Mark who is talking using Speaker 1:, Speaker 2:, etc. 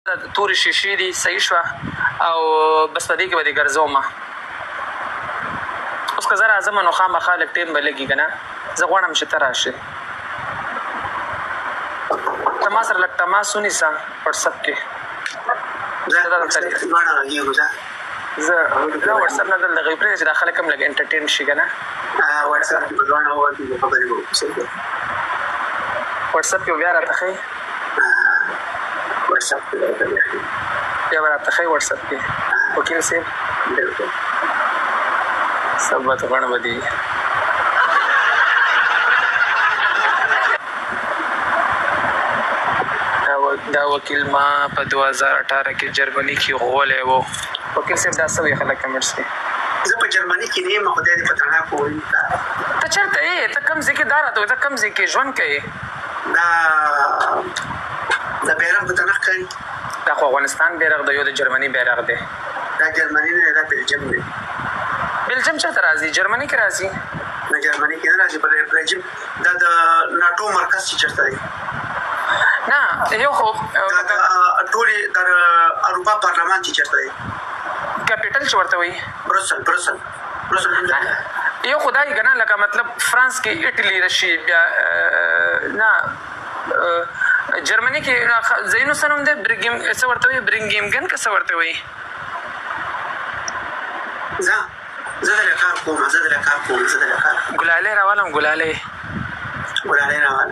Speaker 1: تورې شیشې دي صحیح شوه او بس په دې کې به دې ګرځوم. اوس که زه راځم نو خامخا لږ ټایم به لګي که نه. زه غواړم چې ته راشې. ته ما سره لږ تماس ونیسه وټسپ کې. زه وټسپ نه دلته غوي پرېږده چې دا خلک هم لږ انټرټین شي که نه. وټسپ کې بیا راته ښایي بیا به راته ښایي وټسپ کې وکیل صاحب سبت غڼ به دي. دا وکیل ما په 2018 کې جرمني کې غولی و. وکیل صاحب دا څه وایي خلک کمنټس کې؟
Speaker 2: زه په جرمني کې نه یم، خدای دې په تڼاکو ووایي.
Speaker 1: ته چېرته یې؟ ته کوم ځای کې دا راته وایي؟ ته کوم ځای کې ژوند کوې؟
Speaker 2: د بیرغ د تڼاک کوي.
Speaker 1: دا خو افغانستان بیرغ دی، یو د جرمني بیرغ دی.
Speaker 2: دا جرمني نه دی، دا بلجیم دی.
Speaker 1: بلجیم چېرته راځي؟ جرمني کې راځي؟
Speaker 2: نه جرمني کې نه راځي، بلجیم دا د ناټو مرکز چې چېرته دی.
Speaker 1: نه یو خو
Speaker 2: ټولې د اروپا پارلمان چې چېرته دی،
Speaker 1: کیپیټل چې ورته وایي
Speaker 2: بروسل.
Speaker 1: یو خو دا یې که نه لکه مطلب فرانس کې اټلي راشي بیا نه جرمني کې ځایونو څه نوم دی؟ څه ورته وایي؟ برینګېمګن که څه ورته وایي؟
Speaker 2: زه دله کار کوم. ګلالۍ
Speaker 1: راولم. ګلالۍ
Speaker 2: راولم.